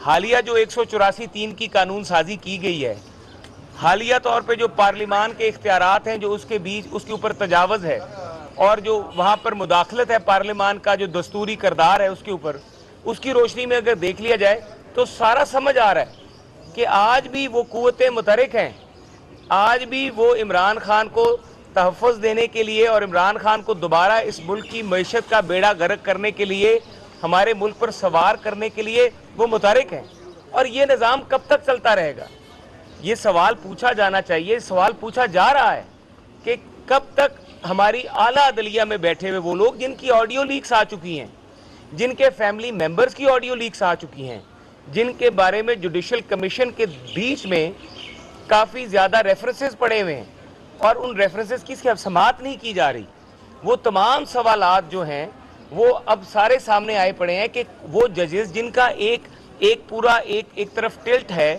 حالیہ جو 184(3) کی قانون سازی کی گئی ہے، حالیہ طور پہ جو پارلیمان کے اختیارات ہیں جو اس کے اوپر تجاوز ہے، اور جو وہاں پر مداخلت ہے پارلیمان کا جو دستوری کردار ہے اس کے اوپر، اس کی روشنی میں اگر دیکھ لیا جائے تو سارا سمجھ آ رہا ہے کہ آج بھی وہ قوتیں متحرک ہیں، آج بھی وہ عمران خان کو تحفظ دینے کے لیے اور عمران خان کو دوبارہ اس ملک کی معیشت کا بیڑا غرق کرنے کے لیے، ہمارے ملک پر سوار کرنے کے لیے وہ متحرک ہیں۔ اور یہ نظام کب تک چلتا رہے گا؟ یہ سوال پوچھا جانا چاہیے، سوال پوچھا جا رہا ہے کہ کب تک ہماری اعلیٰ عدلیہ میں بیٹھے ہوئے وہ لوگ جن کی آڈیو لیکس آ چکی ہیں، جن کے فیملی ممبرز کی آڈیو لیکس آ چکی ہیں، جن کے بارے میں جوڈیشل کمیشن کے بیچ میں کافی زیادہ ریفرنسز پڑے ہوئے ہیں اور ان ریفرنسز کی سماعت نہیں کی جا رہی، وہ تمام سوالات جو ہیں وہ اب سارے سامنے آئے پڑے ہیں کہ وہ ججز جن کا ایک طرف ٹلٹ ہے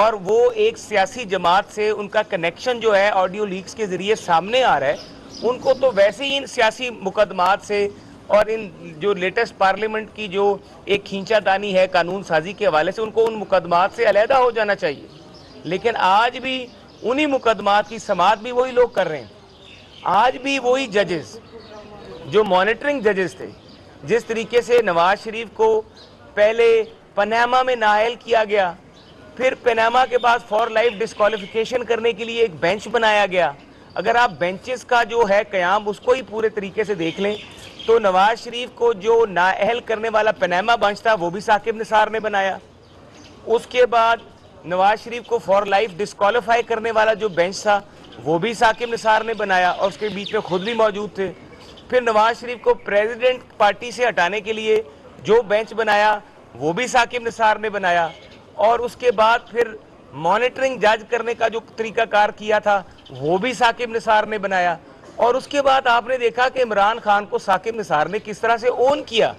اور وہ ایک سیاسی جماعت سے ان کا کنیکشن جو ہے آڈیو لیکس کے ذریعے سامنے آ رہا ہے، ان کو تو ویسے ہی ان سیاسی مقدمات سے اور ان جو لیٹسٹ پارلیمنٹ کی جو ایک کھینچا دانی ہے قانون سازی کے حوالے سے، ان کو ان مقدمات سے علیحدہ ہو جانا چاہیے۔ لیکن آج بھی انہی مقدمات کی سماعت بھی وہی لوگ کر رہے ہیں، آج بھی وہی ججز جو مانیٹرنگ ججز تھے، جس طریقے سے نواز شریف کو پہلے پاناما میں نااہل کیا گیا، پھر پاناما کے بعد فار لائف ڈسکوالیفیکیشن کرنے کے لیے ایک بینچ بنایا گیا۔ اگر آپ بینچز کا جو ہے قیام اس کو ہی پورے طریقے سے دیکھ لیں تو نواز شریف کو جو نااہل کرنے والا پاناما بینچ تھا وہ بھی ثاقب نثار نے بنایا، اس کے بعد نواز شریف کو فار لائف ڈسکوالیفائی کرنے والا جو بینچ تھا وہ بھی ثاقب نثار نے بنایا اور اس کے بیچ میں خود بھی موجود تھے، پھر نواز شریف کو پریزیڈنٹ پارٹی سے ہٹانے کے لیے جو بینچ بنایا وہ بھی ثاقب نثار نے بنایا، اور اس کے بعد پھر مانیٹرنگ جج کرنے کا جو طریقہ کار کیا تھا وہ بھی ثاقب نثار نے بنایا، اور اس کے بعد آپ نے دیکھا کہ عمران خان کو ثاقب نثار نے کس طرح سے اون کیا،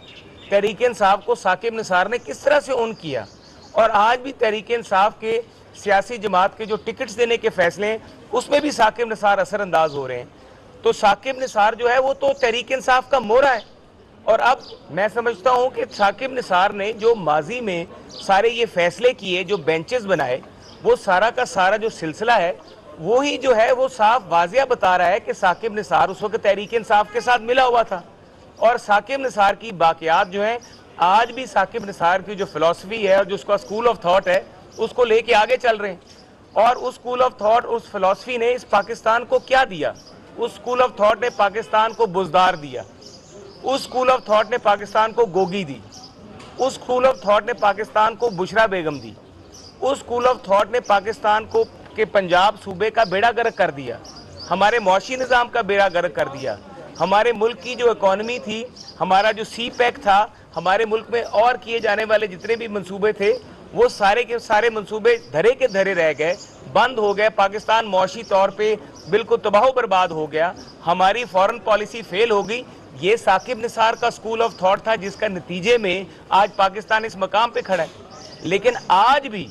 تحریک انصاف کو ثاقب نثار نے کس طرح سے اون کیا، اور آج بھی تحریک انصاف کے سیاسی جماعت کے جو ٹکٹس دینے کے فیصلے ہیں اس میں بھی ثاقب نثار اثر انداز ہو رہے ہیں۔ تو ثاقب نثار جو ہے وہ تو تحریک انصاف کا مورا ہے، اور اب میں سمجھتا ہوں کہ ثاقب نثار نے جو ماضی میں سارے یہ فیصلے کیے، جو بینچز بنائے، وہ سارا کا سارا جو سلسلہ ہے وہی جو ہے وہ صاف واضح بتا رہا ہے کہ ثاقب نثار اس وقت تحریک انصاف کے ساتھ ملا ہوا تھا، اور ثاقب نثار کی باقیات جو ہیں آج بھی ثاقب نثار کی جو فلسفی ہے اور جو اس کا اسکول آف تھاٹ ہے اس کو لے کے آگے چل رہے ہیں، اور اس اسکول آف تھاٹ، اس فلسفی نے اس پاکستان کو کیا دیا؟ اس اسکول آف تھاٹ نے پاکستان کو بزدار دیا، اس اسکول آف تھاٹ نے پاکستان کو گوگی دی، اس اسکول آف تھاٹ نے پاکستان کو بشرا بیگم دی، اس اسکول آف تھاٹ نے پاکستان کو کہ پنجاب صوبے کا بیڑا غرق کر دیا، ہمارے معاشی نظام کا بیڑا غرق کر دیا، ہمارے ملک کی جو اکانومی تھی، ہمارا جو سی پیک تھا، ہمارے ملک میں اور کیے جانے والے جتنے بھی منصوبے تھے وہ سارے کے سارے منصوبے دھرے کے دھرے رہ گئے، بند ہو گئے، پاکستان معاشی طور پہ بالکل تباہ و برباد ہو گیا، ہماری فورن پالیسی فیل ہو گئی۔ یہ ثاقب نثار کا اسکول آف تھاٹ تھا جس کا نتیجے میں آج پاکستان اس مقام پہ کھڑا ہے، لیکن آج بھی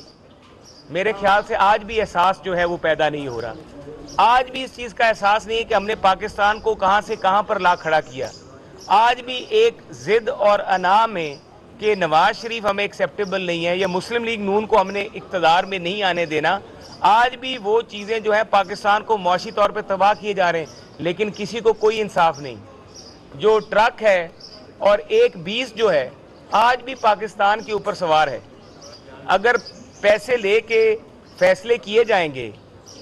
میرے خیال سے آج بھی احساس جو ہے وہ پیدا نہیں ہو رہا، آج بھی اس چیز کا احساس نہیں ہے کہ ہم نے پاکستان کو کہاں سے کہاں پر لا کھڑا کیا، آج بھی ایک ضد اور انا میں کہ نواز شریف ہمیں ایکسیپٹیبل نہیں ہے یا مسلم لیگ نون کو ہم نے اقتدار میں نہیں آنے دینا، آج بھی وہ چیزیں جو ہیں پاکستان کو معاشی طور پہ تباہ کیے جا رہے ہیں، لیکن کسی کو کوئی انصاف نہیں۔ جو ٹرک ہے اور ایک 20 جو ہے آج بھی پاکستان کے اوپر سوار ہے، اگر پیسے لے کے فیصلے کیے جائیں گے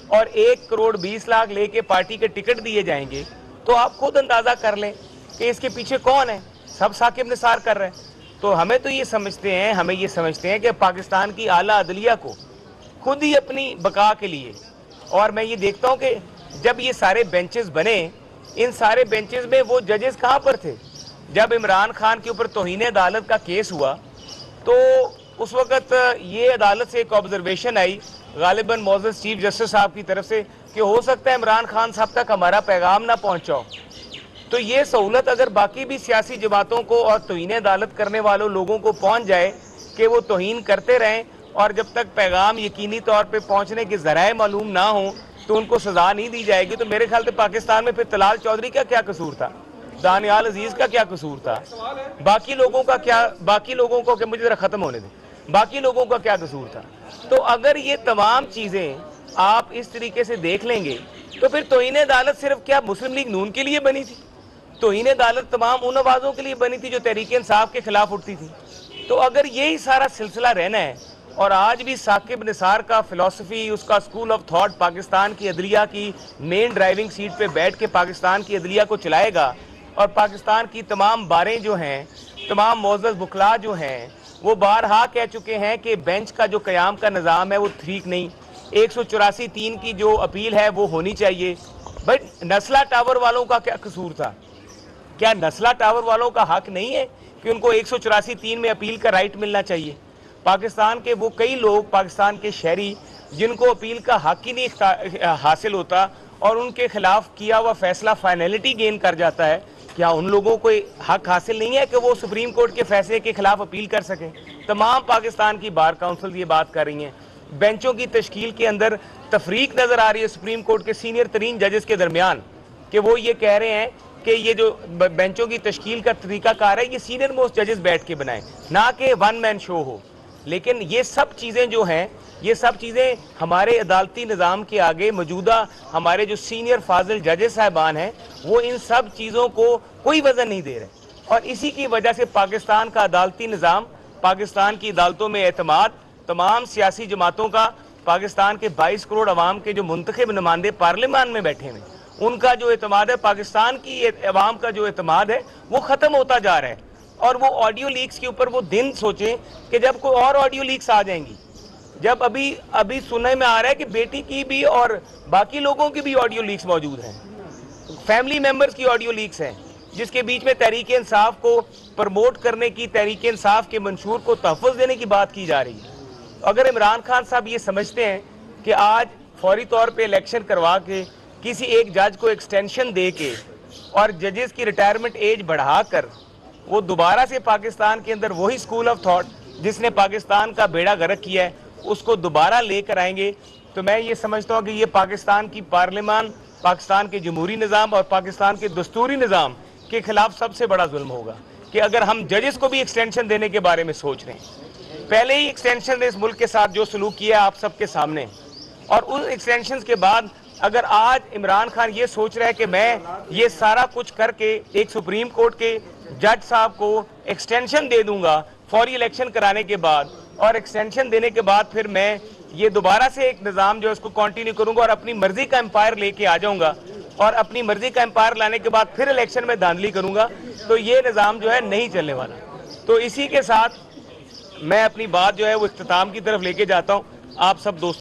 اور 1 کروڑ 20 لاکھ لے کے پارٹی کے ٹکٹ دیے جائیں گے تو آپ خود اندازہ کر لیں کہ اس کے پیچھے کون ہے، سب ثاقب نثار کر رہے ہیں۔ تو ہمیں یہ سمجھتے ہیں کہ پاکستان کی اعلیٰ عدلیہ کو خود ہی اپنی بقا کے لیے، اور میں یہ دیکھتا ہوں کہ جب یہ سارے بینچز بنے، ان سارے بینچز میں وہ ججز کہاں پر تھے؟ جب عمران خان کے اوپر توہین عدالت کا کیس ہوا تو اس وقت یہ عدالت سے ایک آبزرویشن آئی غالباً معزز چیف جسٹس صاحب کی طرف سے کہ ہو سکتا ہے عمران خان صاحب تک ہمارا پیغام نہ پہنچاؤ، تو یہ سہولت اگر باقی بھی سیاسی جماعتوں کو اور توہین عدالت کرنے والوں لوگوں کو پہنچ جائے کہ وہ توہین کرتے رہیں اور جب تک پیغام یقینی طور پہ پہنچنے کے ذرائع معلوم نہ ہوں تو ان کو سزا نہیں دی جائے گی، تو میرے خیال سے پاکستان میں پھر طلال چودھری کا کیا قصور تھا، دانیال عزیز کا کیا قصور تھا، باقی لوگوں کو کہ مجھے ذرا ختم ہونے دیں، باقی لوگوں کا کیا قصور تھا؟ تو اگر یہ تمام چیزیں آپ اس طریقے سے دیکھ لیں گے تو پھر توہین عدالت صرف کیا مسلم لیگ نون کے لیے بنی تھی؟ توہین عدالت تمام ان آوازوں کے لیے بنی تھی جو تحریک انصاف کے خلاف اٹھتی تھی۔ تو اگر یہی سارا سلسلہ رہنا ہے اور آج بھی ثاقب نثار کا فلسفی، اس کا اسکول آف تھاٹ پاکستان کی عدلیہ کی مین ڈرائیونگ سیٹ پہ بیٹھ کے پاکستان کی عدلیہ کو چلائے گا، اور پاکستان کی تمام باریں جو ہیں، تمام معزز وکلاء جو ہیں، وہ بارہا کہہ چکے ہیں کہ بینچ کا جو قیام کا نظام ہے وہ ٹھیک نہیں، 184(3) کی جو اپیل ہے وہ ہونی چاہیے۔ بٹ نسلہ ٹاور والوں کا کیا قصور تھا؟ کیا نسلہ ٹاور والوں کا حق نہیں ہے کہ ان کو 184(3) میں اپیل کا رائٹ ملنا چاہیے؟ پاکستان کے وہ کئی لوگ، پاکستان کے شہری جن کو اپیل کا حق ہی نہیں حاصل ہوتا اور ان کے خلاف کیا ہوا فیصلہ فائنلٹی گین کر جاتا ہے، کیا ان لوگوں کو حق حاصل نہیں ہے کہ وہ سپریم کورٹ کے فیصلے کے خلاف اپیل کر سکیں؟ تمام پاکستان کی بار کونسل یہ بات کر رہی ہیں۔ بینچوں کی تشکیل کے اندر تفریق نظر آ رہی ہے سپریم کورٹ کے سینئر ترین ججز کے درمیان، کہ وہ یہ کہہ رہے ہیں کہ یہ جو بینچوں کی تشکیل کا طریقہ کار ہے یہ سینئر موسٹ ججز بیٹھ کے بنائیں، نہ کہ ون مین شو ہو۔ لیکن یہ سب چیزیں جو ہیں، یہ سب چیزیں ہمارے عدالتی نظام کے آگے موجودہ ہمارے جو سینئر فاضل ججز صاحبان ہیں وہ ان سب چیزوں کو کوئی وزن نہیں دے رہے، اور اسی کی وجہ سے پاکستان کا عدالتی نظام، پاکستان کی عدالتوں میں اعتماد، تمام سیاسی جماعتوں کا، پاکستان کے 22 کروڑ عوام کے جو منتخب نمائندے پارلیمان میں بیٹھے ہیں ان کا جو اعتماد ہے، پاکستان کی عوام کا جو اعتماد ہے وہ ختم ہوتا جا رہا ہے۔ اور وہ آڈیو لیکس کے اوپر وہ دن سوچیں کہ جب کوئی اور آڈیو لیکس آ جائیں گی، جب ابھی سننے میں آ رہا ہے کہ بیٹی کی بھی اور باقی لوگوں کی بھی آڈیو لیکس موجود ہیں، فیملی ممبرز کی آڈیو لیکس ہیں، جس کے بیچ میں تحریک انصاف کو پروموٹ کرنے کی، تحریک انصاف کے منشور کو تحفظ دینے کی بات کی جا رہی ہے۔ اگر عمران خان صاحب یہ سمجھتے ہیں کہ آج فوری طور پہ الیکشن کروا کے کسی ایک جج کو ایکسٹینشن دے کے اور ججز کی ریٹائرمنٹ ایج بڑھا کر وہ دوبارہ سے پاکستان کے اندر وہی اسکول آف تھاٹ جس نے پاکستان کا بیڑا غرق کیا ہے اس کو دوبارہ لے کر آئیں گے، تو میں یہ سمجھتا ہوں کہ یہ پاکستان کی پارلیمان، پاکستان کے جمہوری نظام اور پاکستان کے دستوری نظام کے خلاف سب سے بڑا ظلم ہوگا کہ اگر ہم ججز کو بھی ایکسٹینشن دینے کے بارے میں سوچ رہے ہیں۔ پہلے ہی ایکسٹینشن نے اس ملک کے ساتھ جو سلوک کیا ہے آپ سب کے سامنے، اور ان ایکسٹینشنز کے بعد اگر آج عمران خان یہ سوچ رہا ہے کہ میں یہ سارا کچھ کر کے ایک سپریم کورٹ کے جج صاحب کو ایکسٹینشن دے دوں گا فوری الیکشن کرانے کے بعد، اور ایکسٹینشن دینے کے بعد پھر میں یہ دوبارہ سے ایک نظام جو ہے اس کو کنٹینیو کروں گا اور اپنی مرضی کا امپائر لے کے آ جاؤں گا، اور اپنی مرضی کا امپائر لانے کے بعد پھر الیکشن میں دھاندلی کروں گا، تو یہ نظام جو ہے نہیں چلنے والا۔ تو اسی کے ساتھ میں اپنی بات جو ہے وہ اختتام کی طرف لے کے جاتا ہوں۔ آپ سب دوستوں